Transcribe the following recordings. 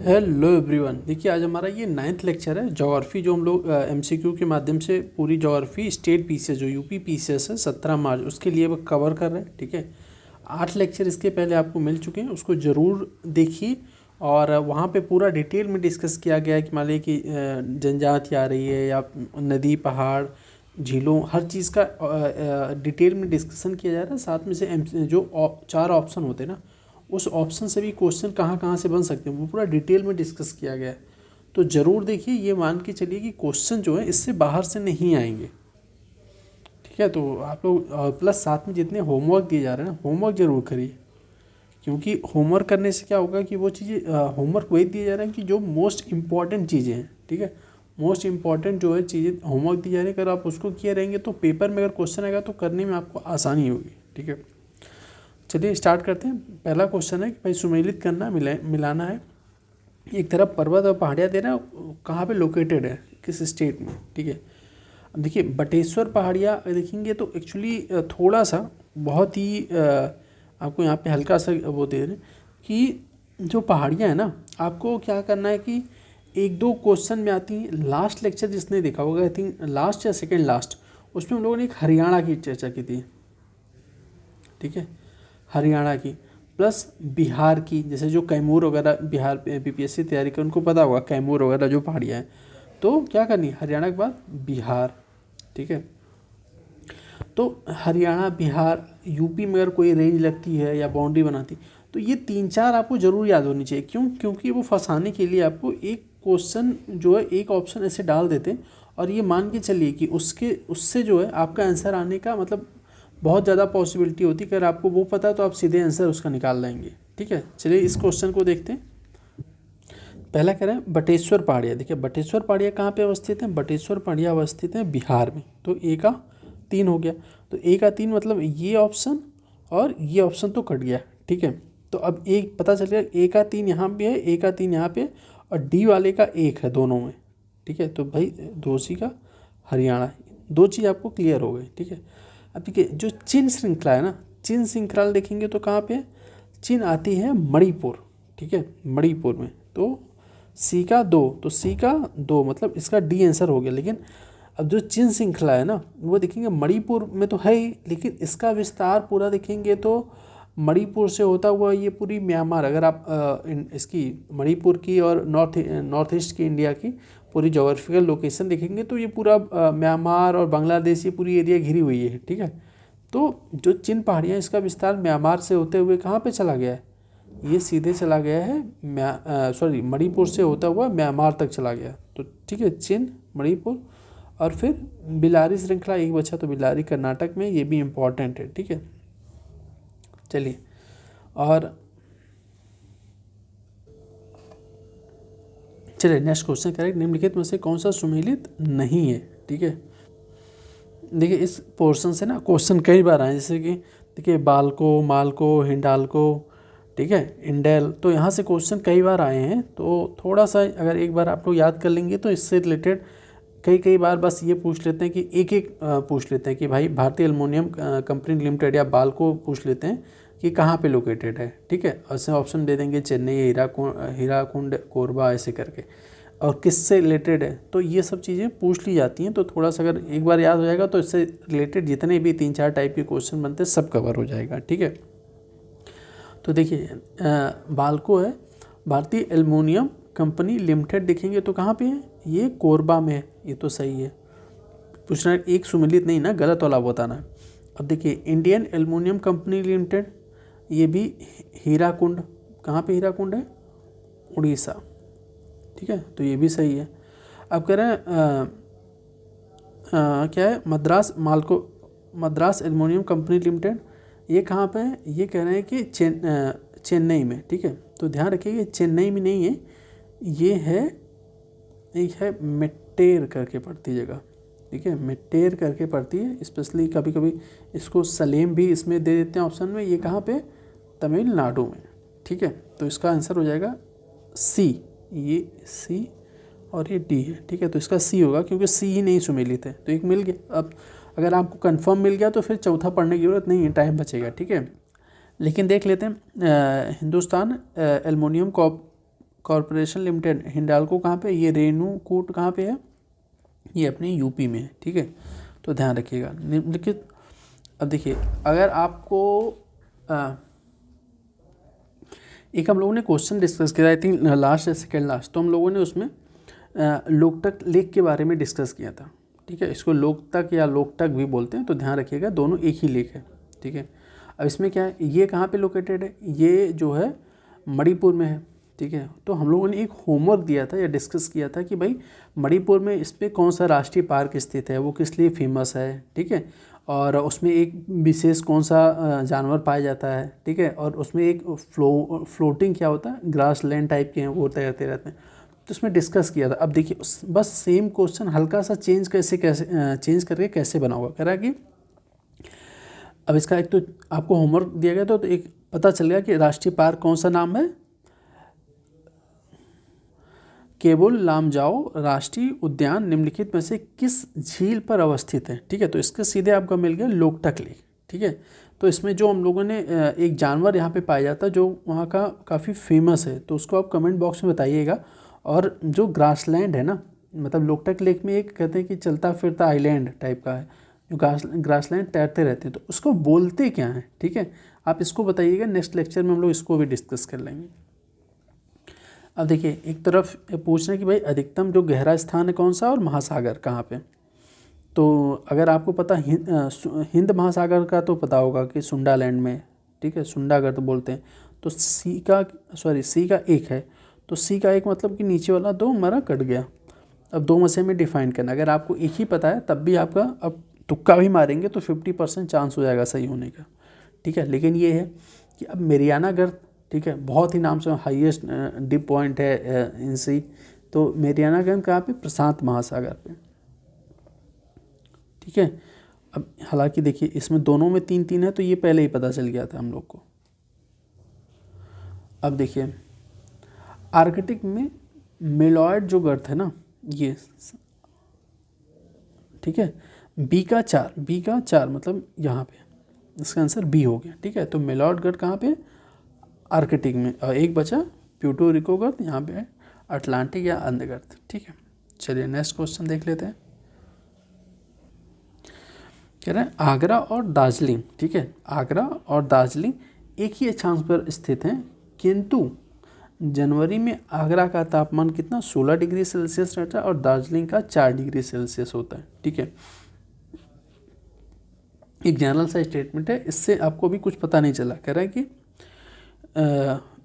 Hello everyone. देखिए आज हमारा ये 9th लेक्चर है ज्योग्राफी, जो हम लोग एमसीक्यू के माध्यम से पूरी ज्योग्राफी स्टेट पीसीएस जो यूपी पीसीएस है 17 मार्च उसके लिए वो कवर कर रहे हैं। ठीक है, 8 लेक्चर इसके पहले आपको मिल चुके हैं, उसको ज़रूर देखिए। और वहाँ पे पूरा डिटेल में डिस्कस किया गया है कि मान लीजिए कि जनजाति आ रही है या नदी पहाड़ झीलों, हर चीज़ का डिटेल में डिस्कशन किया जा रहा है। साथ में से जो 4 ऑप्शन होते हैं ना, उस ऑप्शन से भी क्वेश्चन कहाँ कहाँ से बन सकते हैं वो पूरा डिटेल में डिस्कस किया गया है। तो ज़रूर देखिए, ये मान के चलिए कि क्वेश्चन जो है इससे बाहर से नहीं आएंगे। ठीक है, तो आप लोग प्लस साथ में जितने होमवर्क दिए जा रहे हैं ना, होमवर्क ज़रूर करिए। क्योंकि होमवर्क करने से क्या होगा कि वो चीज़ें होमवर्क वही दिया जा रहा है कि जो मोस्ट इम्पॉर्टेंट चीज़ें हैं। ठीक है, मोस्ट इम्पॉर्टेंट जो है चीज़ें होमवर्क दी जा रही है, अगर आप उसको किए रहेंगे तो पेपर में अगर क्वेश्चन आएगा तो करने में आपको आसानी होगी। ठीक है, चलिए स्टार्ट करते हैं। पहला क्वेश्चन है कि भाई सुमेलित करना मिलाना है। एक तरफ पर्वत और पहाड़ियाँ दे रहे हैं, कहाँ पे लोकेटेड है, किस स्टेट में। ठीक है, अब देखिए बटेश्वर पहाड़ियाँ देखेंगे तो एक्चुअली थोड़ा सा बहुत ही आपको यहाँ पे हल्का सा वो दे रहे हैं कि जो पहाड़ियाँ हैं ना, आपको क्या करना है कि एक दो क्वेश्चन में आती हैं। लास्ट लेक्चर जिसने देखा होगा, आई थिंक लास्ट या सेकेंड लास्ट, उसमें हम लोगों ने एक हरियाणा की चर्चा की थी। ठीक है, हरियाणा की प्लस बिहार की, जैसे जो कैमूर वगैरह बिहार बीपीएससी तैयारी कर उनको पता होगा कैमूर वगैरह जो पहाड़ियाँ हैं, तो क्या करनी है हरियाणा के बाद बिहार। ठीक है, तो हरियाणा बिहार यूपी में अगर कोई रेंज लगती है या बाउंड्री बनाती, तो ये 3-4 आपको ज़रूर याद होनी चाहिए। क्यों? क्योंकि वो फंसाने के लिए आपको एक क्वेश्चन जो है एक ऑप्शन ऐसे डाल देते हैं और ये मान के चलिए कि उससे जो है आपका आंसर आने का मतलब बहुत ज़्यादा पॉसिबिलिटी होती है। अगर आपको वो पता है तो आप सीधे आंसर उसका निकाल लेंगे। ठीक है, चलिए इस क्वेश्चन को देखते हैं। पहला कह रहे हैं बटेश्वर पहाड़ियाँ। देखिए बटेश्वर पहाड़ियाँ कहाँ पे अवस्थित हैं? बटेश्वर पहाड़ियाँ अवस्थित हैं बिहार में। तो ए का 3 हो गया। तो ए का 3 मतलब ये ऑप्शन और ये ऑप्शन तो कट गया। ठीक है, तो अब एक पता चल गया, ए का 3 यहाँ पे है, ए का 3 यहाँ पे और डी वाले का 1 है दोनों में। ठीक है, तो भाई दोषी का हरियाणा। दो चीज़ आपको क्लियर हो गई। ठीक है, अब देखिए जो चिन श्रृंखला है ना, चिन श्रृंखला देखेंगे तो कहाँ पे है? चिन आती है मणिपुर। ठीक है, मणिपुर में। तो सी का 2, तो सी का 2 मतलब इसका डी आंसर हो गया। लेकिन अब जो चिन श्रृंखला है ना, वो देखेंगे मणिपुर में तो है ही, लेकिन इसका विस्तार पूरा देखेंगे तो मणिपुर से होता हुआ ये पूरी म्यांमार, अगर आप इसकी मणिपुर की और नॉर्थ ईस्ट की इंडिया की पूरी जोग्राफिकल लोकेशन देखेंगे तो ये पूरा म्यांमार और बांग्लादेश ये पूरी एरिया घिरी हुई है। ठीक है, तो जो चिन पहाड़ियाँ इसका विस्तार म्यांमार से होते हुए कहाँ पे चला गया है? ये सीधे चला गया है मणिपुर से होता हुआ म्यांमार तक चला गया। तो ठीक है, चिन मणिपुर और फिर बिलारी श्रृंखला एक बचा, तो बिलारी कर्नाटक में, ये भी इम्पॉर्टेंट है। ठीक है, चलिए नेक्स्ट क्वेश्चन करेक्ट निम्नलिखित में से कौन सा सुमेलित नहीं है? ठीक है, देखिए इस पोर्शन से ना क्वेश्चन कई बार आए, जैसे कि देखिए बाल्को, मालको, हिंडाल्को, ठीक है, इंडेल, तो यहाँ से क्वेश्चन कई बार आए हैं। तो थोड़ा सा अगर एक बार आप लोग याद कर लेंगे तो इससे रिलेटेड कई बार बस ये पूछ लेते हैं कि एक पूछ लेते हैं कि भाई भारतीय एल्युमिनियम कंपनी लिमिटेड या बाल्को पूछ लेते हैं कि कहाँ पे लोकेटेड है। ठीक है, ऐसे ऑप्शन दे देंगे चेन्नई, हीराकुंड, कोरबा, ऐसे करके, और किससे रिलेटेड है, तो ये सब चीज़ें पूछ ली जाती हैं। तो थोड़ा सा अगर एक बार याद हो जाएगा तो इससे रिलेटेड जितने भी 3-4 टाइप के क्वेश्चन बनते हैं सब कवर हो जाएगा। ठीक है, तो देखिए बाल्को है भारतीय एल्युमिनियम कंपनी लिमिटेड, देखेंगे तो कहाँ पे है? ये कोरबा में है। ये तो सही है, पूछना एक सुमेलित नहीं ना, गलत वाला बताना है। अब देखिए इंडियन एल्युमिनियम कंपनी लिमिटेड, ये भी हीराकुंड, कहाँ पे हीराकुंड है? उड़ीसा। ठीक है, तो ये भी सही है। अब कह रहे हैं क्या है? मद्रास एल्युमिनियम कंपनी लिमिटेड, ये कहाँ पे है? ये कह रहे हैं कि चेन्नई में। ठीक है, तो ध्यान रखिए चेन्नई में नहीं है, ये है एक है मेट्टेर करके पड़ती जगह। ठीक है, मेट्टेर करके पड़ती है, स्पेशली कभी कभी इसको सलेम भी इसमें दे देते हैं ऑप्शन में। ये कहाँ पे? तमिलनाडु में। ठीक है, तो इसका आंसर हो जाएगा सी, ये सी और ये डी है। ठीक है, तो इसका सी होगा क्योंकि सी ही नहीं सुमेलित है। तो एक मिल गया। अब अगर आपको कंफर्म मिल गया तो फिर चौथा पढ़ने की जरूरत नहीं है, टाइम बचेगा। ठीक है, लेकिन देख लेते हैं Hindustan aluminium corporation limited Hindalco कहाँ पे, ये रेणुकूट कहाँ पे है, ये अपने यूपी में है, ठीक है। तो ध्यान रखिएगा निम्नलिखित। अब देखिए अगर आपको एक हम लोगों ने क्वेश्चन डिस्कस किया, आई थिंक लास्ट या सेकेंड लास्ट, तो हम लोगों ने उसमें लोकटक लेक के बारे में डिस्कस किया था, ठीक है। इसको लोकतक या लोकटक भी बोलते हैं, तो ध्यान रखिएगा दोनों एक ही लेक है, ठीक है। अब इसमें क्या है, ये कहाँ पे लोकेटेड है, ये जो है मणिपुर में है, ठीक है। तो हम लोगों ने एक होमवर्क दिया था या डिस्कस किया था कि भाई मणिपुर में इस पर कौन सा राष्ट्रीय पार्क स्थित है, वो किस लिए फेमस है, ठीक है। और उसमें एक विशेष कौन सा जानवर पाया जाता है, ठीक है। और उसमें एक फ्लोटिंग क्या होता है, ग्रास लैंड टाइप के हैं, वो तैरते रहते हैं, तो उसमें डिस्कस किया था। अब देखिए बस सेम क्वेश्चन हल्का सा चेंज चेंज करके कैसे बना हुआ, कह रहा है कि अब इसका एक तो आपको होमवर्क दिया गया था, तो एक पता चल गया कि राष्ट्रीय पार्क कौन सा नाम है, केबुल लामजाओ राष्ट्रीय उद्यान निम्नलिखित में से किस झील पर अवस्थित है, ठीक है। तो इसके सीधे आपको मिल गया लोकटक लेक, ठीक है। तो इसमें जो हम लोगों ने एक जानवर यहाँ पे पाया जाता है जो वहाँ का काफ़ी फेमस है, तो उसको आप कमेंट बॉक्स में बताइएगा। और जो ग्रासलैंड है ना, मतलब लोकटक लेक में एक कहते हैं कि चलता फिरता आइलैंड टाइप का है, जो ग्रासलैंड तैरते रहते हैं, तो उसको बोलते क्या हैं, ठीक है। आप इसको बताइएगा, नेक्स्ट लेक्चर में हम लोग इसको भी डिस्कस कर लेंगे। अब देखिए एक तरफ पूछ रहे हैं कि भाई अधिकतम जो गहरा स्थान है कौन सा और महासागर कहाँ पे। तो अगर आपको पता हिंद महासागर का तो पता होगा कि सुंडालैंड में, ठीक है, सुंडागर तो बोलते हैं। तो सी का एक है, तो सी का एक मतलब कि नीचे वाला दो हमारा कट गया। अब दो मसे में डिफाइन करना, अगर आपको एक ही पता है तब भी आपका, अब तुक्का भी मारेंगे तो 50% चांस हो जाएगा सही होने का, ठीक है। लेकिन ये है कि अब मेरियाना गर्त, ठीक है, बहुत ही नाम से हाईएस्ट डिप पॉइंट है इन सी, तो मेरियाना गर्त कहाँ पे, प्रशांत महासागर पे, ठीक है। अब हालांकि देखिए इसमें दोनों में 3-3 है, तो ये पहले ही पता चल गया था हम लोग को। अब देखिए आर्कटिक में मेलॉयड जो गर्त है ना, ये ठीक है, बी का 4 मतलब यहाँ पे, इसका आंसर बी हो गया, ठीक है। तो मेलॉयड गर्त कहाँ पे, आर्कटिक में, और एक बचा प्यूर्टो रिको गर्त, यहाँ पे है अटलांटिक या अंध गर्त, ठीक है। चलिए नेक्स्ट क्वेश्चन देख लेते हैं। कह रहे हैं आगरा और दार्जिलिंग, ठीक है, आगरा और दार्जिलिंग एक ही अक्षांश पर स्थित हैं, किंतु जनवरी में आगरा का तापमान कितना 16 डिग्री सेल्सियस रहता है और दार्जिलिंग का 4 डिग्री सेल्सियस होता है, ठीक है। एक जनरल सा स्टेटमेंट है, इससे आपको भी कुछ पता नहीं चला। कह रहा है कि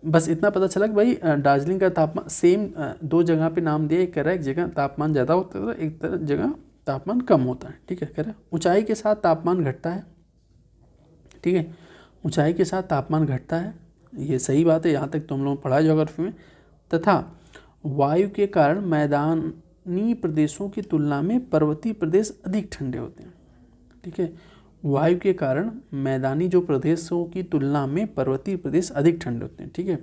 बस इतना पता चला कि भाई दार्जिलिंग का तापमान सेम दो जगह पे नाम दिया, कह रहा है एक जगह तापमान ज़्यादा होता है, एक जगह तापमान कम होता है, ठीक है। कह रहा है ऊंचाई के साथ तापमान घटता है, ठीक है, ऊंचाई के साथ तापमान घटता है, ये सही बात है, यहाँ तक तो हम लोग पढ़ा ज्योग्राफी में। तथा वायु के कारण मैदानी प्रदेशों की तुलना में पर्वतीय प्रदेश अधिक ठंडे होते हैं, ठीक है। वायु के कारण मैदानी जो प्रदेशों की तुलना में पर्वतीय प्रदेश अधिक ठंडे होते हैं, ठीक है।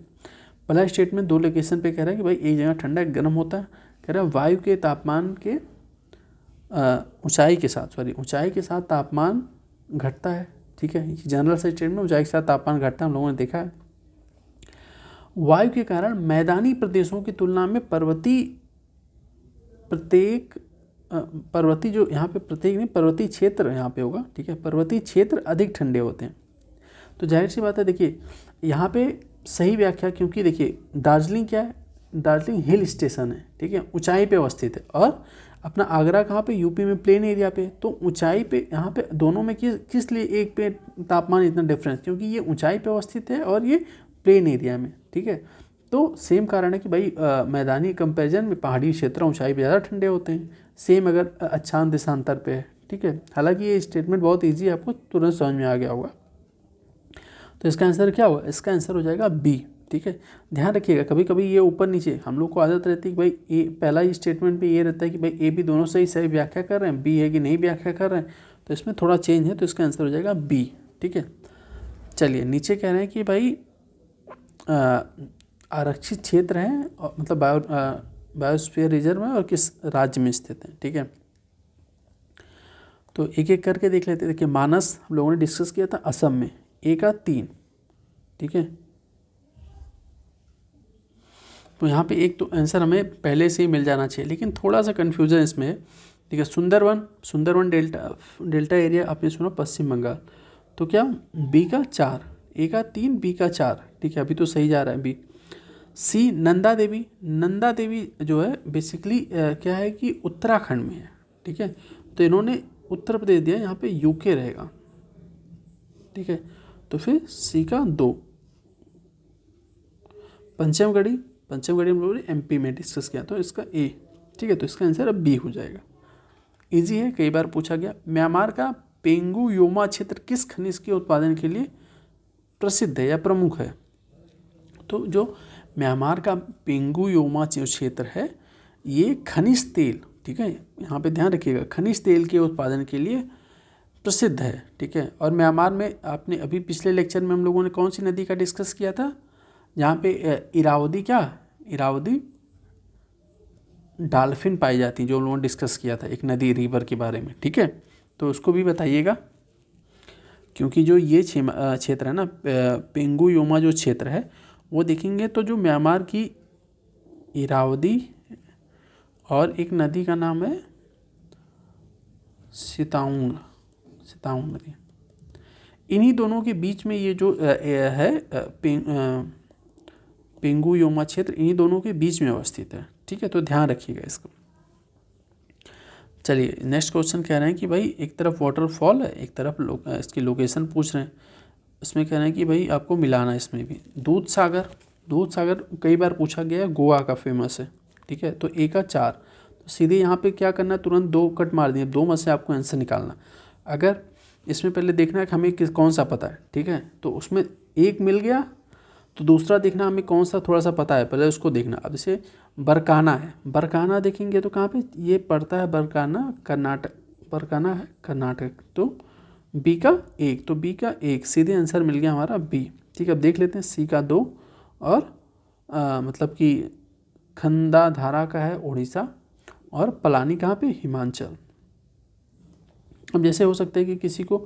पहला स्टेटमेंट दो लोकेशन पे कह रहा है कि भाई एक जगह ठंडा एक गर्म होता है। कह रहा है वायु के तापमान के ऊंचाई के साथ तापमान घटता है, ठीक है। जनरल से स्टेटमेंट ऊंचाई के साथ तापमान घटता है, हम लोगों ने देखा है। वायु के कारण मैदानी प्रदेशों की तुलना में पर्वतीय जो यहाँ पे प्रत्येक नहीं, पर्वतीय क्षेत्र यहाँ पे होगा, ठीक है, पर्वतीय क्षेत्र अधिक ठंडे होते हैं। तो जाहिर सी बात है, देखिए यहाँ पे सही व्याख्या, क्योंकि देखिए दार्जिलिंग क्या है, दार्जिलिंग हिल स्टेशन है, ठीक है, ऊंचाई पे अवस्थित है। और अपना आगरा कहाँ पे, यूपी में प्लेन एरिया पे, तो ऊंचाई पे यहाँ पे दोनों में किस लिए एक पे तापमान इतना डिफरेंस, क्योंकि ये ऊंचाई पे अवस्थित है और ये प्लेन एरिया में, ठीक है। तो सेम कारण है कि भाई मैदानी कंपैरिजन में पहाड़ी क्षेत्र ऊंचाई पे ज़्यादा ठंडे होते हैं, सेम अगर अक्षांश देशांतर पे है, ठीक है। हालांकि ये स्टेटमेंट बहुत ईजी है, आपको तुरंत समझ में आ गया होगा। तो इसका आंसर क्या होगा, इसका आंसर हो जाएगा बी, ठीक है। ध्यान रखिएगा कभी कभी ये ऊपर नीचे हम लोग को आदत रहती है कि भाई ए पहला ही स्टेटमेंट पे ये रहता है कि भाई ए बी दोनों सही व्याख्या कर रहे हैं, बी है कि नहीं व्याख्या कर रहे हैं, तो इसमें थोड़ा चेंज है, तो इसका आंसर हो जाएगा बी, ठीक है। चलिए नीचे कह रहे हैं कि भाई आरक्षित क्षेत्र है, मतलब बायोस्फीयर रिजर्व है और किस राज्य में स्थित है, ठीक है। तो एक एक करके देख लेते हैं। देखिए मानस हम लोगों ने डिस्कस किया था असम में, ए का 3, ठीक है। तो यहाँ पे एक तो आंसर हमें पहले से ही मिल जाना चाहिए, लेकिन थोड़ा सा कन्फ्यूज़न इसमें है। ठीक है, सुंदरवन डेल्टा एरिया आपने सुना पश्चिम बंगाल, तो क्या बी का 4, ए का 3, बी का 4। ठीक है, अभी तो सही जा रहा है बी। सी नंदा देवी जो है बेसिकली क्या है कि उत्तराखंड में है। ठीक है, तो इन्होंने उत्तर प्रदेश दिया, यहाँ पे यूके रहेगा। ठीक है, तो फिर सी का 2। पंचमगढ़ी हम लोगों ने एमपी में डिस्कस किया, तो इसका ए। ठीक है, तो इसका आंसर अब बी हो जाएगा। इजी है, कई बार पूछा गया। म्यांमार का पेंगू योमा क्षेत्र किस खनिज के उत्पादन के लिए प्रसिद्ध है या प्रमुख है? तो जो म्यांमार का पेंगू योमा जो क्षेत्र है, ये खनिज तेल, ठीक है, यहाँ पे ध्यान रखिएगा, खनिज तेल के उत्पादन के लिए प्रसिद्ध है। ठीक है, और म्यांमार में आपने अभी पिछले लेक्चर में हम लोगों ने कौन सी नदी का डिस्कस किया था, जहाँ पे इरावदी डॉल्फिन पाई जाती है, जो हम लोगों ने डिस्कस किया था, एक नदी रिवर के बारे में। ठीक है, तो उसको भी बताइएगा, क्योंकि जो ये क्षेत्र है ना, पेंगू योमा जो क्षेत्र है, वो देखेंगे तो जो म्यांमार की इरावदी और एक नदी का नाम है सिताउंग नदी, इन्हीं दोनों के बीच में ये जो है पेंगू योमा क्षेत्र, इन्हीं दोनों के बीच में अवस्थित है। ठीक है, तो ध्यान रखिएगा इसको। चलिए नेक्स्ट क्वेश्चन कह रहे हैं कि भाई एक तरफ वाटरफॉल है, एक तरफ इसकी लोकेशन पूछ रहे हैं। इसमें कह रहे हैं कि भाई आपको मिलाना है इसमें भी। दूध सागर कई बार पूछा गया है, गोवा का फेमस है। ठीक है, तो ए का 4, तो सीधे यहाँ पे क्या करना है, तुरंत 2 कट मार दिए, 2 में से आपको आंसर निकालना। अगर इसमें पहले देखना है कि हमें कौन सा पता है। ठीक है, तो उसमें एक मिल गया, तो दूसरा देखना हमें कौन सा थोड़ा सा पता है, पहले उसको देखना। अब जैसे बरकाना है, बरकाना देखेंगे तो कहाँ पे ये पड़ता है, बरकाना है कर्नाटक, तो बी का 1, तो बी का 1 सीधे आंसर मिल गया हमारा बी। ठीक है, अब देख लेते हैं सी का 2, और मतलब कि खंडाधारा का है उड़ीसा, और पलानी कहाँ पे, हिमाचल। अब जैसे हो सकता है कि किसी को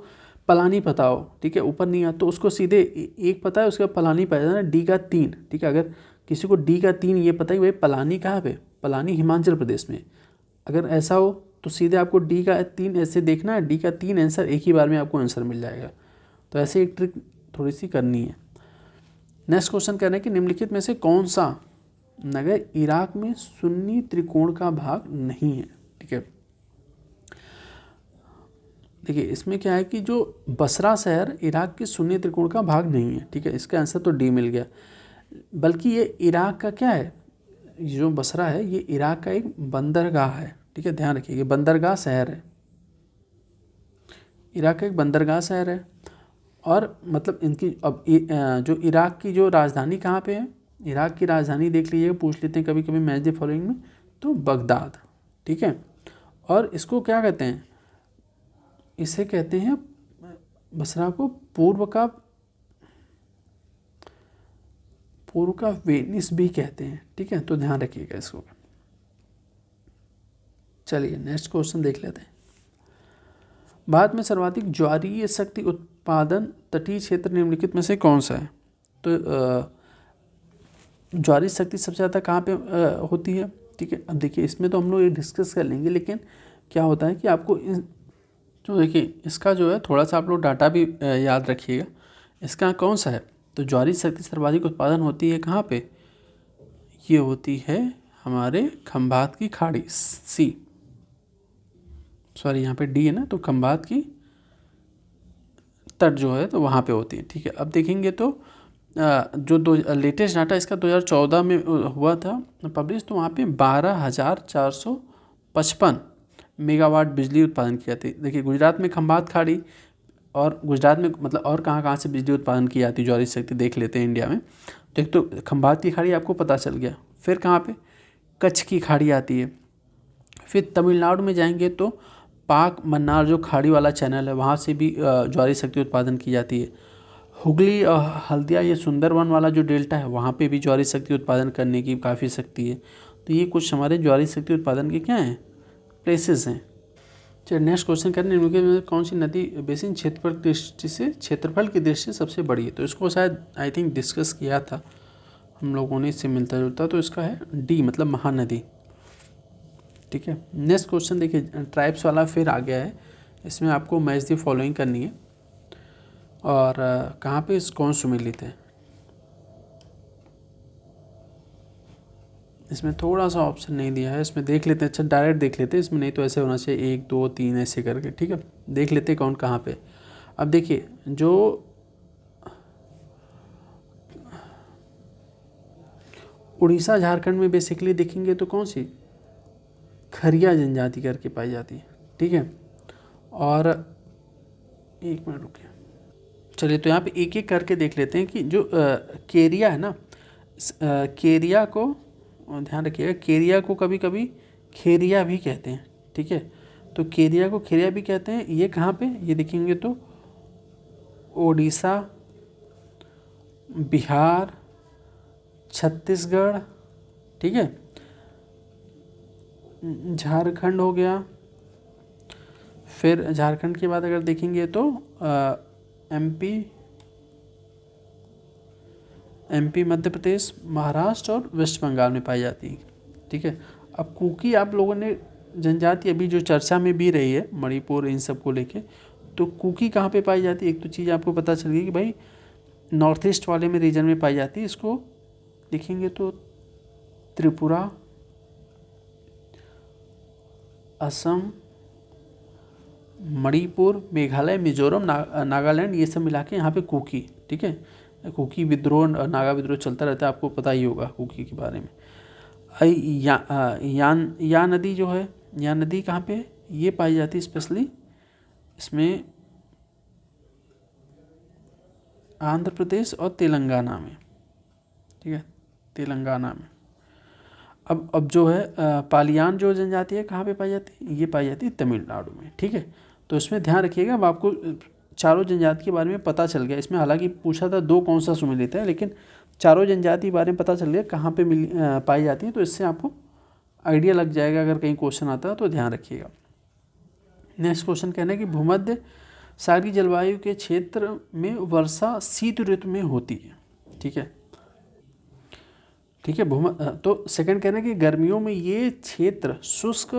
पलानी पता हो, ठीक है, ऊपर नहीं आता, तो उसको सीधे एक पता है, उसके बाद पलानी पता है ना, डी का 3। ठीक है, अगर किसी को डी का 3 ये पता है भाई पलानी कहाँ पे, पलानी हिमाचल प्रदेश में, अगर ऐसा हो तो सीधे आपको डी का 3 ऐसे देखना है, डी का 3 आंसर एक ही बार में आपको आंसर मिल जाएगा। तो ऐसे एक ट्रिक थोड़ी सी करनी है। नेक्स्ट क्वेश्चन कह रहे हैं कि निम्नलिखित में से कौन सा नगर इराक में सुन्नी त्रिकोण का भाग नहीं है? ठीक है, देखिए इसमें क्या है कि जो बसरा शहर इराक के सुन्नी त्रिकोण का भाग नहीं है। ठीक है, इसका आंसर तो डी मिल गया, बल्कि ये इराक का क्या है, जो बसरा है ये इराक का एक बंदरगाह है। ठीक है, ध्यान रखिए, ये बंदरगाह शहर है, इराक का एक बंदरगाह शहर है। और मतलब इनकी अब जो इराक की जो राजधानी कहाँ पे है, इराक की राजधानी देख लीजिएगा, पूछ लेते हैं कभी कभी मैच द फॉलोइंग में, तो बगदाद। ठीक है, और इसको क्या कहते हैं, इसे कहते हैं बसरा को पूर्व का वेनिस भी कहते हैं। ठीक है, तो ध्यान रखिएगा इसको। चलिए नेक्स्ट क्वेश्चन देख लेते हैं। भारत में सर्वाधिक ज्वारीय शक्ति उत्पादन तटीय क्षेत्र निम्नलिखित में से कौन सा है? तो ज्वारीय शक्ति सबसे ज़्यादा कहाँ पे होती है? ठीक है, अब देखिए इसमें तो हम लोग ये डिस्कस कर लेंगे, लेकिन क्या होता है कि आपको तो देखिए इसका जो है थोड़ा सा आप लोग डाटा भी याद रखिएगा, इसका कौन सा है। तो ज्वारीय शक्ति सर्वाधिक उत्पादन होती है कहाँ पे, ये होती है हमारे खंभात की खाड़ी, सी, सॉरी यहाँ पे डी है ना, तो खंभात की तट जो है तो वहाँ पे होती है। ठीक है, अब देखेंगे तो जो लेटेस्ट डाटा इसका 2014 में हुआ था पब्लिश, तो वहाँ पे 12,455 मेगावाट बिजली उत्पादन किया थी। देखिए गुजरात में खंभात खाड़ी, और गुजरात में मतलब और कहाँ से बिजली उत्पादन की जाती है ज्वारीय शक्ति देख लेते हैं इंडिया में। तो एक तो खंभात की खाड़ी आपको पता चल गया, फिर कहाँ पे कच्छ की खाड़ी आती है, फिर तमिलनाडु में जाएंगे तो पाक मन्नार जो खाड़ी वाला चैनल है वहाँ से भी ज्वारीय शक्ति उत्पादन की जाती है। हुगली और हल्दिया ये सुंदरवन वाला जो डेल्टा है वहाँ पे भी ज्वारीय शक्ति उत्पादन करने की काफ़ी शक्ति है। तो ये कुछ हमारे ज्वारीय शक्ति उत्पादन के क्या हैं, प्लेसेस हैं। चलिए नेक्स्ट क्वेश्चन करें, निम्नलिखित में कौन सी नदी बेसिन क्षेत्रफल की दृष्टि से सबसे बड़ी है? तो इसको शायद आई थिंक डिस्कस किया था हम लोगों ने इससे मिलता जुलता, तो इसका है डी मतलब महानदी। ठीक है, नेक्स्ट क्वेश्चन देखिए, ट्राइब्स वाला फिर आ गया है। इसमें आपको मैच द फॉलोइंग करनी है, और कहाँ पे कौन सुमेलित है। इसमें थोड़ा सा ऑप्शन नहीं दिया है, इसमें देख लेते हैं। अच्छा डायरेक्ट देख लेते हैं, इसमें नहीं तो ऐसे होना चाहिए 1 2 3 ऐसे करके। ठीक है, देख लेते हैं कौन कहाँ पे। अब देखिए, जो उड़ीसा झारखंड में बेसिकली देखेंगे तो कौन सी खरिया जनजाति करके पाई जाती है। ठीक है, और एक मिनट रुकिए, चलिए तो यहाँ पे एक एक करके देख लेते हैं कि जो केरिया है ना, केरिया को ध्यान रखिएगा, केरिया को कभी कभी खेरिया भी कहते हैं। ठीक है, तो केरिया को खेरिया भी कहते हैं। ये कहाँ पे, ये देखेंगे तो ओडिशा, बिहार, छत्तीसगढ़, ठीक है, झारखंड हो गया। फिर झारखंड के बाद अगर देखेंगे तो एमपी, मध्य प्रदेश, महाराष्ट्र और वेस्ट बंगाल में पाई जाती है। ठीक है, अब कुकी आप लोगों ने जनजाति अभी जो चर्चा में भी रही है, मणिपुर इन सब को लेके, तो कुकी कहाँ पे पाई जाती है। एक तो चीज़ आपको पता चल गई कि भाई नॉर्थ ईस्ट वाले में रीजन में पाई जाती है। इसको देखेंगे तो त्रिपुरा, असम, मणिपुर, मेघालय, मिजोरम, नागालैंड, ये सब मिला के यहाँ पे कुकी। ठीक है, कुकी विद्रोह, नागा विद्रोह चलता रहता है, आपको पता ही होगा कुकी के बारे में। या नदी जो है, या नदी कहाँ पे ये पाई जाती है, स्पेशली इसमें आंध्र प्रदेश और तेलंगाना में। ठीक है, तेलंगाना में। अब जो है पालियान जो जनजाति है कहाँ पे पाई जाती है, ये पाई जाती है तमिलनाडु में। ठीक है, तो इसमें ध्यान रखिएगा। अब आपको चारों जनजाति के बारे में पता चल गया। इसमें हालांकि पूछा था 2 कौन सा सुमेलित है, लेकिन चारों जनजाति के बारे में पता चल गया कहाँ पे पाई जाती है, तो इससे आपको आइडिया लग जाएगा। अगर कहीं क्वेश्चन आता है तो ध्यान रखिएगा। नेक्स्ट क्वेश्चन कहना है कि भूमध्य सागरीय जलवायु के क्षेत्र में वर्षा शीत ऋतु में होती है। ठीक है, ठीक है, तो सेकंड कहना है कि गर्मियों में ये क्षेत्र शुष्क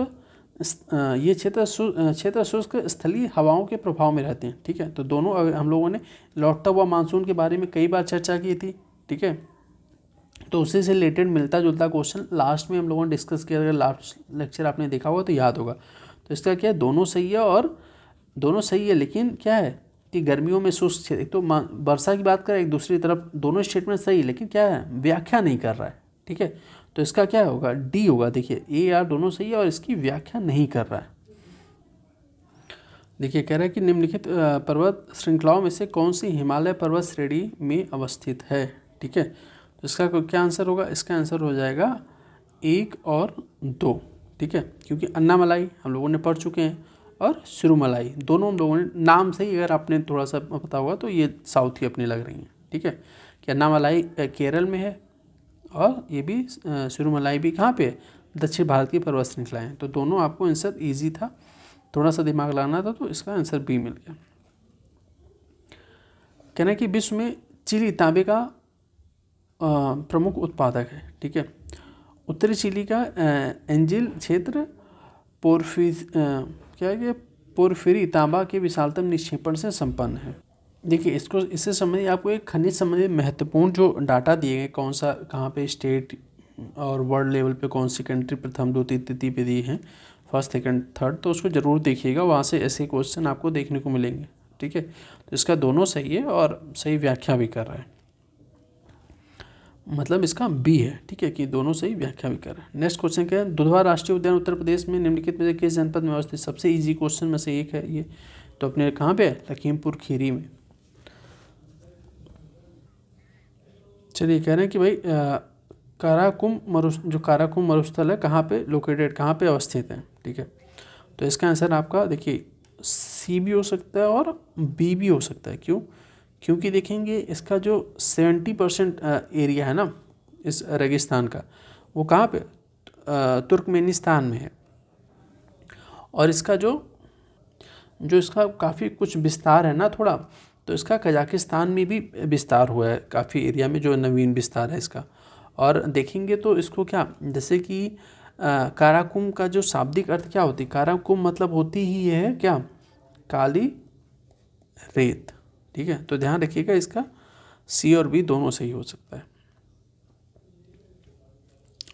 शुष्क स्थलीय हवाओं के प्रभाव में रहते हैं। ठीक है, तो दोनों हम लोगों ने लौटता हुआ मानसून के बारे में कई बार चर्चा की थी। ठीक है, तो उसी से रिलेटेड मिलता जुलता क्वेश्चन लास्ट में हम लोगों ने डिस्कस किया। अगर लास्ट लेक्चर आपने देखा होगा तो याद होगा। तो इसका क्या है, दोनों सही है, और दोनों सही है, लेकिन क्या है कि गर्मियों में शुष्क, एक तो वर्षा की बात करें, एक दूसरी तरफ दोनों स्टेटमेंट सही है, लेकिन क्या है व्याख्या नहीं कर रहा है। ठीक है, तो इसका क्या होगा, डी होगा। देखिए ए आर दोनों सही है और इसकी व्याख्या नहीं कर रहा है। देखिए कह रहा है कि निम्नलिखित पर्वत श्रृंखलाओं में से कौन सी हिमालय पर्वत श्रेणी में अवस्थित है। ठीक है, तो इसका क्या आंसर होगा, इसका आंसर हो जाएगा 1 और 2। ठीक है, क्योंकि अन्नामलाई हम लोगों ने पढ़ चुके हैं, और सिरुमलाई दोनों हम लोगों ने नाम से ही, अगर आपने थोड़ा सा पता होगा तो ये साउथ की अपनी लग रही हैं। ठीक है, कि अन्नामलाई केरल में है, और ये भी सिरुमलाई भी कहाँ पे है, दक्षिण भारत की पर्वत श्रृंखलाएँ हैं। तो दोनों आपको आंसर ईजी था, थोड़ा सा दिमाग लगाना था, तो इसका आंसर बी मिल गया। कहना है कि विश्व में चिली तांबे का प्रमुख उत्पादक है। ठीक है, उत्तरी चिली का एंजिल क्षेत्र पोर्फिरी तांबा के विशालतम निक्षेपण से संपन्न है। देखिए इससे संबंधित आपको एक खनिज संबंधी महत्वपूर्ण जो डाटा दिए गए, कौन सा कहाँ पे स्टेट और वर्ल्ड लेवल पे कौन सी कंट्री प्रथम द्वितीय तृतीय पे दी है, फर्स्ट सेकंड थर्ड, तो उसको ज़रूर देखिएगा, वहाँ से ऐसे क्वेश्चन आपको देखने को मिलेंगे। ठीक है, तो इसका दोनों सही है और सही व्याख्या भी कर रहा है, मतलब इसका बी है। ठीक है, कि दोनों सही व्याख्या भी कर रहा है। नेक्स्ट क्वेश्चन क्या है, दुधवा राष्ट्रीय उद्यान उत्तर प्रदेश में निम्नलिखित में से किस जनपद में अवस्थित। सबसे ईजी क्वेश्चन में से एक है ये, तो अपने कहाँ पे है, लखीमपुर खीरी में। चलिए कह रहे हैं कि भाई काराकुम मरुस्थल है, कहाँ पे लोकेटेड, कहाँ पे अवस्थित है। ठीक है, तो इसका आंसर आपका देखिए सी भी हो सकता है और बी भी हो सकता है। क्यों, क्योंकि देखेंगे इसका जो 70% एरिया है ना इस रेगिस्तान का, वो कहाँ पे, तुर्कमेनिस्तान में है, और इसका जो इसका काफ़ी कुछ विस्तार है ना थोड़ा, तो इसका कजाकिस्तान में भी विस्तार हुआ है काफ़ी एरिया में, जो नवीन विस्तार है इसका, और देखेंगे तो इसको क्या, जैसे कि काराकुम का जो शाब्दिक अर्थ क्या होती है, काराकुम मतलब होती ही है क्या, काली रेत। ठीक है, तो ध्यान रखिएगा, इसका सी और बी दोनों सही हो सकता है।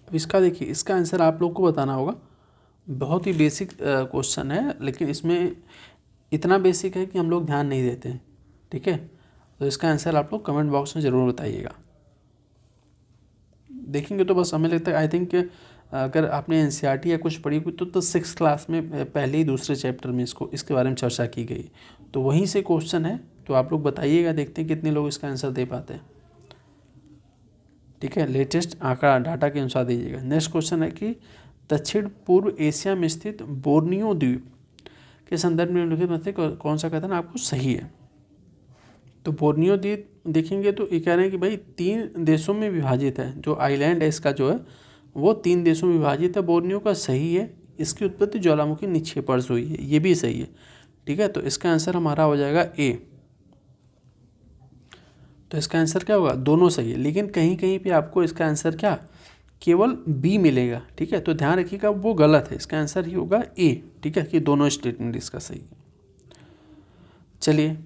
अब इसका देखिए, इसका आंसर आप लोग को बताना होगा। बहुत ही बेसिक क्वेश्चन है, लेकिन इसमें इतना बेसिक है कि हम लोग ध्यान नहीं देते हैं। ठीक है, तो इसका आंसर आप लोग कमेंट बॉक्स में ज़रूर बताइएगा। देखेंगे तो बस हमें लगता है, आई थिंक अगर आपने एनसीईआरटी या कुछ पढ़ी हुई तो 6th क्लास में पहले ही दूसरे चैप्टर में इसके बारे में चर्चा की गई, तो वहीं से क्वेश्चन है। तो आप लोग बताइएगा, देखते हैं कितने लोग इसका आंसर दे पाते हैं। ठीक है, लेटेस्ट आंकड़ा डाटा के अनुसार दीजिएगा। नेक्स्ट क्वेश्चन है कि दक्षिण पूर्व एशिया में स्थित बोर्नियो द्वीप के संदर्भ में निम्नलिखित में से कौन सा कथन आपको सही है। तो बोर्नियो द्वीप देखेंगे तो ये कह रहे हैं कि भाई 3 देशों में विभाजित है, जो आइलैंड है इसका जो है वो 3 देशों में विभाजित है। बोर्नियो का सही है, इसकी उत्पत्ति ज्वालामुखी निक्षेपण से हुई है, ये भी सही है। ठीक है, तो इसका आंसर हमारा हो जाएगा ए। तो इसका आंसर क्या होगा, दोनों सही है, लेकिन कहीं कहीं पे आपको इसका आंसर क्या, केवल बी मिलेगा। ठीक है, तो ध्यान रखिएगा वो गलत है, इसका आंसर ही होगा ए। ठीक है, कि दोनों स्टेटमेंट इसका सही है। चलिए,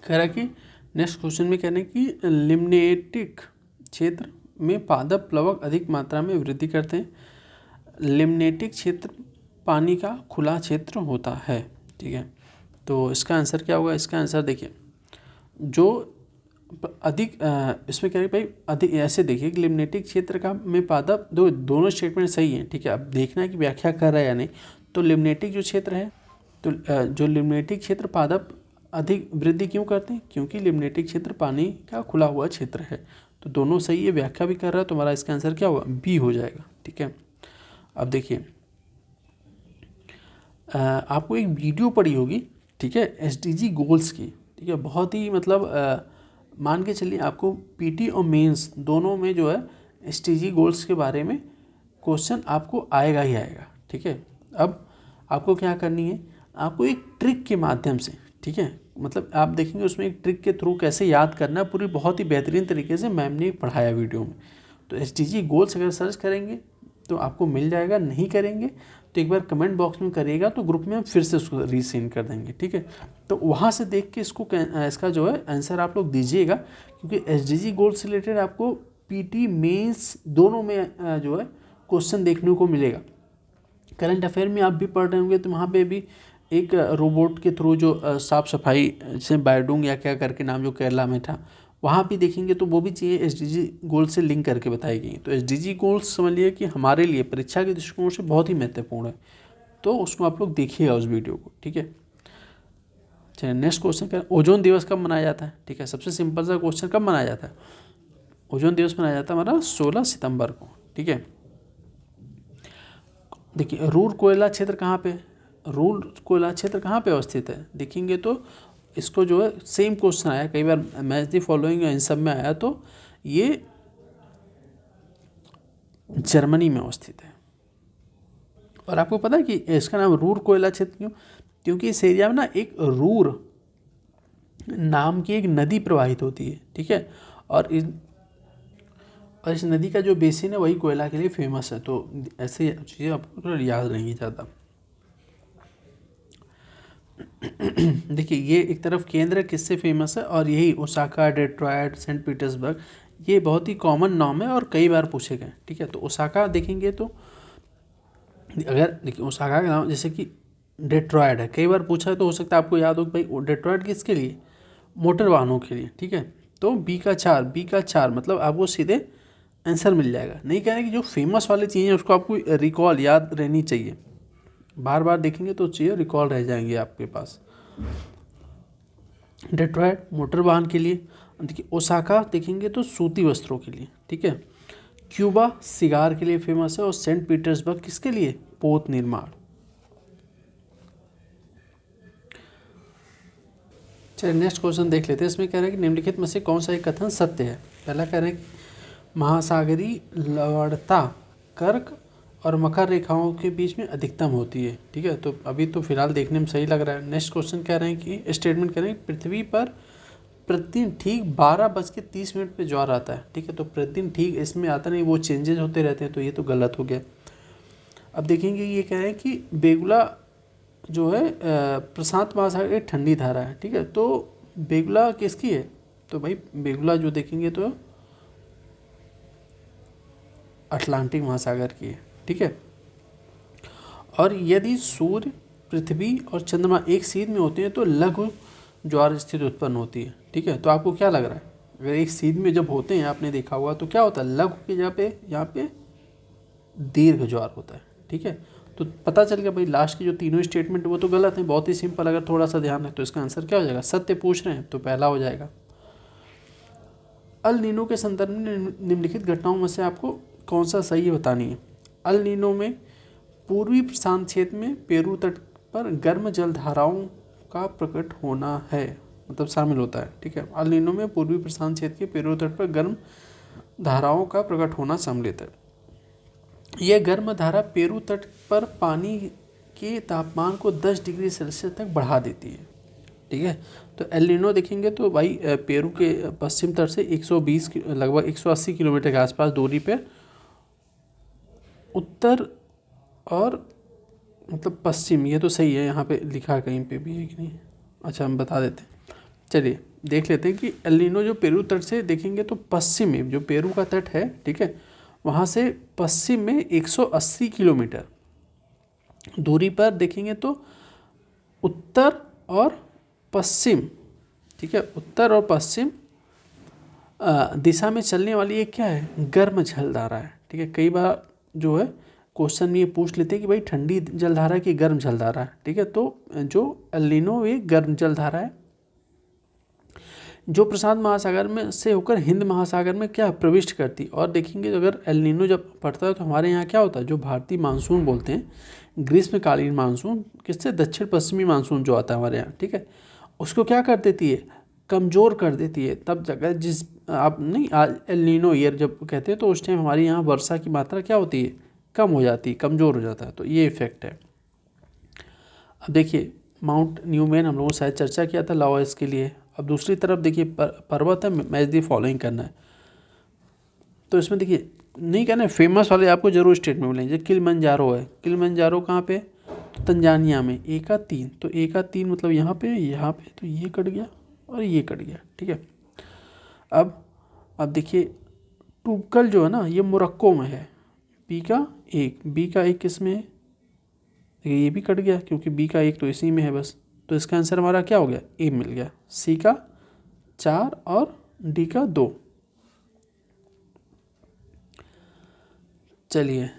कह रहा है कि नेक्स्ट क्वेश्चन में कह रहे हैं कि लिम्नेटिक क्षेत्र में पादप प्लवक अधिक मात्रा में वृद्धि करते हैं। लिम्नेटिक क्षेत्र पानी का खुला क्षेत्र होता है। ठीक है, तो इसका आंसर क्या होगा, इसका आंसर देखिए, जो अधिक इसमें कह रहे भाई अधिक, ऐसे देखिए कि लिम्नेटिक क्षेत्र का में पादप दोनों स्टेटमेंट सही हैं। ठीक है, अब देखना है कि व्याख्या कर रहा है या नहीं। तो लिम्नेटिक जो क्षेत्र है, तो जो लिम्नेटिक क्षेत्र पादप अधिक वृद्धि क्यों करते हैं, क्योंकि लिम्नेटिक क्षेत्र पानी का खुला हुआ क्षेत्र है। तो दोनों सही है, व्याख्या भी कर रहा है, तो हमारा इसका आंसर क्या होगा, बी हो जाएगा। ठीक है, अब देखिए, आपको एक वीडियो पड़ी होगी, ठीक है, एसडीजी गोल्स की। ठीक है, बहुत ही मतलब मान के चलिए आपको पीटी और मेंस दोनों में जो है एसडीजी गोल्स के बारे में क्वेश्चन आपको आएगा ही आएगा। ठीक है, अब आपको क्या करनी है, आपको एक ट्रिक के माध्यम से, ठीक है, मतलब आप देखेंगे उसमें एक ट्रिक के थ्रू कैसे याद करना है, पूरी बहुत ही बेहतरीन तरीके से मैम ने पढ़ाया वीडियो में। तो एसडीजी गोल्स अगर सर्च करेंगे तो आपको मिल जाएगा, नहीं करेंगे तो एक बार कमेंट बॉक्स में करिएगा, तो ग्रुप में हम फिर से उसको रीसेंड कर देंगे। ठीक है, तो वहाँ से देख के इसका जो है आंसर आप लोग दीजिएगा, क्योंकि एसडीजी गोल से रिलेटेड आपको पीटी मेंस दोनों में जो है क्वेश्चन देखने को मिलेगा। करंट अफेयर में आप भी पढ़ रहे होंगे तो वहाँ पे भी एक रोबोट के थ्रू जो साफ सफाई से बायडूंग या क्या करके नाम जो केरला में था, वहाँ भी देखेंगे तो वो भी चीज़ें एसडीजी गोल से लिंक करके बताई गई। तो एसडीजी गोल्स समझिए कि हमारे लिए परीक्षा के दृष्टिकोण से बहुत ही महत्वपूर्ण है, तो उसको आप लोग देखिएगा उस वीडियो को। ठीक है, चलिए नेक्स्ट क्वेश्चन क्या, ओजोन दिवस कब मनाया जाता है। ठीक है, सबसे सिंपल सा क्वेश्चन, कब मनाया जाता है, ओजोन दिवस मनाया जाता है हमारा 16 सितंबर को। ठीक है, देखिए रूर कोयला क्षेत्र कहाँ पे, रूर कोयला क्षेत्र कहाँ पे अवस्थित है, देखेंगे तो इसको जो है सेम क्वेश्चन आया कई बार, मैच द फॉलोइंग इन सब में आया, तो ये जर्मनी में अवस्थित है। और आपको पता है कि इसका नाम रूर कोयला क्षेत्र क्यों, क्योंकि इस एरिया में ना एक रूर नाम की एक नदी प्रवाहित होती है। ठीक है, और इस नदी का जो बेसिन है वही कोयला के लिए फेमस है। तो ऐसे चीज़ें आपको याद रहेंगी ज़्यादा। देखिए ये एक तरफ केंद्र किससे फेमस है, और यही ओसाका, डेट्रॉयट, सेंट पीटर्सबर्ग, ये बहुत ही कॉमन नाम है और कई बार पूछे गए। ठीक है, तो ओसाका देखेंगे तो अगर देखिए ओसाका का नाम जैसे कि डेट्रॉयट है, कई बार पूछा है, तो हो सकता है आपको याद हो कि भाई डेट्रॉयट किसके लिए, मोटर वाहनों के लिए। ठीक है, तो बी का 4 मतलब आपको सीधे आंसर मिल जाएगा। नहीं कह रहे कि जो फेमस वाली चीज़ें उसको आपको रिकॉल याद रहनी चाहिए, बार बार देखेंगे तो चीज़ें रिकॉल रह जाएंगी आपके पास। डेट्रॉयट मोटर वाहन के लिए, देखिए ओसाका देखेंगे तो सूती वस्त्रों के लिए। ठीक है, क्यूबा सिगार के लिए फेमस है, और सेंट पीटर्सबर्ग किसके लिए, पोत निर्माण। चलिए नेक्स्ट क्वेश्चन देख लेते हैं। इसमें कह रहे हैं कि निम्नलिखित में से कौन सा एक कथन सत्य है। पहला कह रहे हैं कि महासागरीय लवणता कर्क और मकर रेखाओं के बीच में अधिकतम होती है। ठीक है, तो अभी तो फिलहाल देखने में सही लग रहा है। नेक्स्ट क्वेश्चन कह रहे हैं कि स्टेटमेंट कह रहे हैं कि पृथ्वी पर प्रतिदिन ठीक 12:30 पे ज्वार आता है, ठीक है। तो प्रतिदिन ठीक इसमें आता नहीं, वो चेंजेस होते रहते हैं, तो ये तो गलत हो गया। अब देखेंगे ये कह रहे हैं कि बेगुला जो है प्रशांत महासागर एक ठंडी धारा है, ठीक है। तो बेगुला किसकी है, तो भाई बेगुला जो देखेंगे तो अटलांटिक महासागर की है, ठीक है। और यदि सूर्य, पृथ्वी और चंद्रमा एक सीध में होते हैं तो लघु ज्वार स्थिति उत्पन्न होती है, ठीक है। तो आपको क्या लग रहा है, अगर एक सीध में जब होते हैं, आपने देखा होगा, तो क्या होता है, लघु की जगह पे यहाँ पे दीर्घ ज्वार होता है, ठीक है। तो पता चल गया भाई, लास्ट की जो तीनों स्टेटमेंट वो तो गलत है, बहुत ही सिंपल। अगर थोड़ा सा ध्यान है तो इसका आंसर क्या हो जाएगा, सत्य पूछ रहे हैं तो पहला हो जाएगा। अल नीनो के संदर्भ में निम्नलिखित घटनाओं में से आपको कौन सा सही है बतानी है। अल नीनो में पूर्वी प्रशांत क्षेत्र में पेरू तट पर गर्म जल धाराओं का प्रकट होना है, मतलब शामिल होता है, ठीक है। अल नीनो में पूर्वी प्रशांत क्षेत्र के पेरू तट पर गर्म धाराओं का प्रकट होना सम्मिलित है। यह गर्म धारा पेरू तट पर पानी के तापमान को 10 डिग्री सेल्सियस तक बढ़ा देती है, ठीक है। तो एल नीनो देखेंगे तो भाई पेरू के पश्चिम तट से 120 लगभग 180 किलोमीटर के आसपास दूरी पे उत्तर और मतलब पश्चिम, ये तो सही है, यहाँ पे लिखा है कहीं पे भी है कि नहीं, अच्छा हम बता देते हैं। चलिए देख लेते हैं कि एल नीनो जो पेरू तट से देखेंगे तो पश्चिम में जो पेरू का तट है, ठीक है, वहाँ से पश्चिम में 180 किलोमीटर दूरी पर देखेंगे तो उत्तर और पश्चिम, ठीक है, उत्तर और पश्चिम दिशा में चलने वाली एक क्या है, गर्म जलधारा है, ठीक है। कई बार जो है क्वेश्चन में ये पूछ लेते हैं कि भाई ठंडी जलधारा की गर्म जलधारा है, ठीक है। तो जो एल नीनो ये गर्म जलधारा है जो प्रशांत महासागर में से होकर हिंद महासागर में क्या प्रविष्ट करती। और देखेंगे अगर एल नीनो जब पड़ता है तो हमारे यहाँ क्या होता है, जो भारतीय मानसून बोलते हैं, ग्रीष्मकालीन मानसून, किससे, दक्षिण पश्चिमी मानसून जो आता है हमारे यहाँ, ठीक है, उसको क्या कर देती है, कमज़ोर कर देती है। तब जगह जिस आप नहीं एल नीनो ईयर जब कहते हैं तो उस टाइम हमारे यहाँ वर्षा की मात्रा क्या होती है, कम हो जाती है, कमज़ोर हो जाता है, तो ये इफेक्ट है। अब देखिए माउंट न्यूमैन हम लोगों ने शायद चर्चा किया था लाओस के लिए। अब दूसरी तरफ देखिए पर्वत है, मैच दी फॉलोइंग करना है। तो इसमें देखिए नहीं कहना है, फेमस वाले आपको जरूर स्टेट में मिलेंगे। किलिमंजारो है, किलिमंजारो कहाँ पे, तो तंजानिया में, एका 3, तो एका 3 मतलब यहाँ पे तो ये कट गया और ये कट गया, ठीक है। अब देखिए टूबकल जो है ना ये मोरक्को में है, बी का 1 किस में है, देखिए ये भी कट गया क्योंकि बी का 1 तो इसी में है बस। तो इसका आंसर हमारा क्या हो गया, ए मिल गया, सी का 4 और डी का 2। चलिए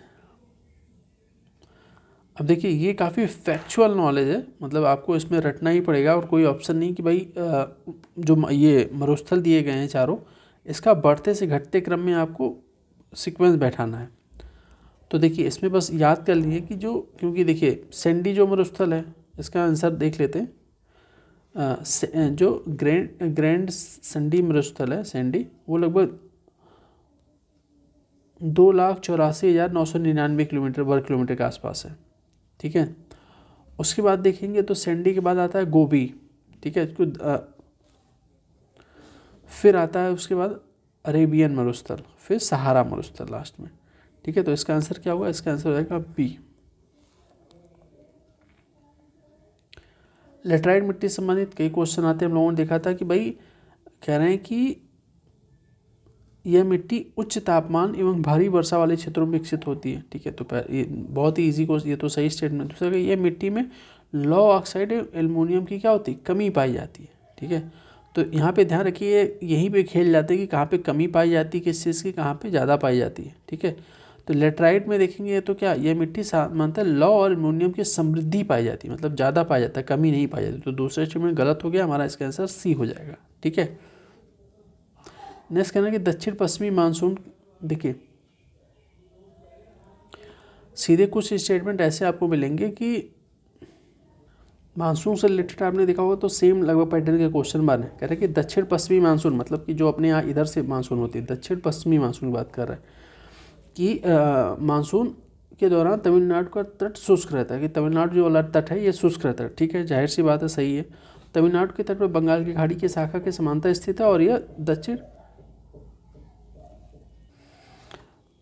अब देखिए ये काफ़ी फैक्चुअल नॉलेज है, मतलब आपको इसमें रटना ही पड़ेगा और कोई ऑप्शन नहीं कि भाई जो ये मरुस्थल दिए गए हैं चारों, इसका बढ़ते से घटते क्रम में आपको सीक्वेंस बैठाना है। तो देखिए इसमें बस याद कर लिए कि जो, क्योंकि देखिए सैंडी जो मरुस्थल है, इसका आंसर देख लेते हैं। जो ग्रैंड सैंडी मरुस्थल है, सैंडी, वो लगभग 2,84,999 किलोमीटर वर्ग किलोमीटर के आसपास है, ठीक है। उसके बाद देखेंगे तो सैंडी के बाद आता है गोबी, ठीक है, फिर आता है उसके बाद अरेबियन मरुस्थल, फिर सहारा मरुस्थल लास्ट में, ठीक है। तो इसका आंसर क्या होगा, इसका आंसर हो जाएगा बी। लेटराइट मिट्टी से संबंधित कई क्वेश्चन आते हैं, हम लोगों ने देखा था कि भाई कह रहे हैं कि यह मिट्टी उच्च तापमान एवं भारी वर्षा वाले क्षेत्रों में विकसित होती है, ठीक है। तो ये बहुत ही ईजी क्वेश्चन, ये तो सही स्टेटमेंट। दूसरा ये मिट्टी में लौ ऑक्साइड एल्युमिनियम की क्या होती है, कमी पाई जाती है, ठीक है। तो यहाँ पे ध्यान रखिए, यहीं पे खेल जाते हैं कि कहाँ पे कमी पाई जाती है किस चीज़ की, कहाँ पे ज़्यादा पाई जाती है, ठीक है। तो लेटराइट में देखेंगे तो क्या, यह मिट्टी सामान्यतः लौ और एल्युमिनियम की समृद्धि पाई जाती है, मतलब ज़्यादा पाया जाता है, कमी नहीं पाई जाती। तो दूसरा स्टेटमेंट गलत हो गया, हमारा इसका आंसर सी हो जाएगा, ठीक है। नेक्स्ट कहना कि दक्षिण पश्चिमी मानसून, देखिए सीधे कुछ स्टेटमेंट ऐसे आपको मिलेंगे कि मानसून से रिलेटेड आपने देखा होगा तो सेम लगभग पैटर्न के क्वेश्चन बने। कह रहे हैं कि दक्षिण पश्चिमी मानसून मतलब कि जो अपने यहाँ इधर से मानसून होती है, दक्षिण पश्चिमी मानसून की बात कर रहा है कि मानसून के दौरान तमिलनाडु का तट शुष्क रहता है, कि तमिलनाडु जो वाला तट है ये शुष्क रहता है, ठीक है, जाहिर सी बात है, सही है। तमिलनाडु के तट पर बंगाल की खाड़ी की शाखा के समांतर स्थित है और यह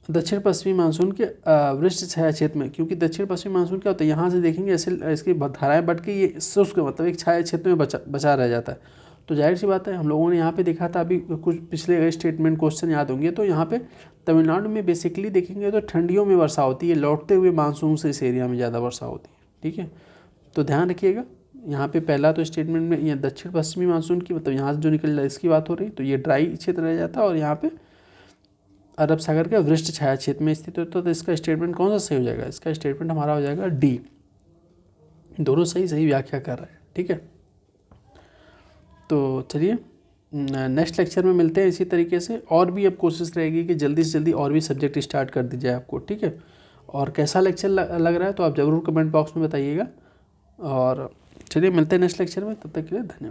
दक्षिण पश्चिमी मानसून के वृष्ट छाया क्षेत्र में, क्योंकि दक्षिण पश्चिमी मानसून क्या होता है, यहाँ से देखेंगे ऐसे इसकी धाराएं बढ़ के ये शुष्क मतलब एक छाया क्षेत्र में बचा रह जाता है। तो जाहिर सी बात है, हम लोगों ने यहाँ पे देखा था, अभी कुछ पिछले स्टेटमेंट क्वेश्चन याद होंगे, तो यहाँ पे तमिलनाडु में बेसिकली देखेंगे तो ठंडियों में वर्षा होती है, लौटते हुए मानसून से इस एरिया में ज़्यादा वर्षा होती है। ठीक है, तो ध्यान रखिएगा, यहाँ पे पहला तो स्टेटमेंट में ये दक्षिण पश्चिमी मानसून की मतलब यहाँ से जो निकल रहा है इसकी बात हो रही, तो ये ड्राई क्षेत्र रह जाता है, और यहाँ पे अरब सागर के वृष्ट छाया क्षेत्र में स्थित होता है। तो इसका स्टेटमेंट कौन सा सही हो जाएगा, इसका स्टेटमेंट हमारा हो जाएगा डी। दोनों सही व्याख्या कर रहे हैं। ठीक है, तो चलिए नेक्स्ट लेक्चर में मिलते हैं इसी तरीके से, और भी अब कोशिश रहेगी कि जल्दी से जल्दी और भी सब्जेक्ट स्टार्ट कर दी जाए आपको। ठीक है, और कैसा लेक्चर लग रहा है तो आप ज़रूर कमेंट बॉक्स में बताइएगा, और चलिए मिलते हैं नेक्स्ट लेक्चर में, तब तक के लिए धन्यवाद।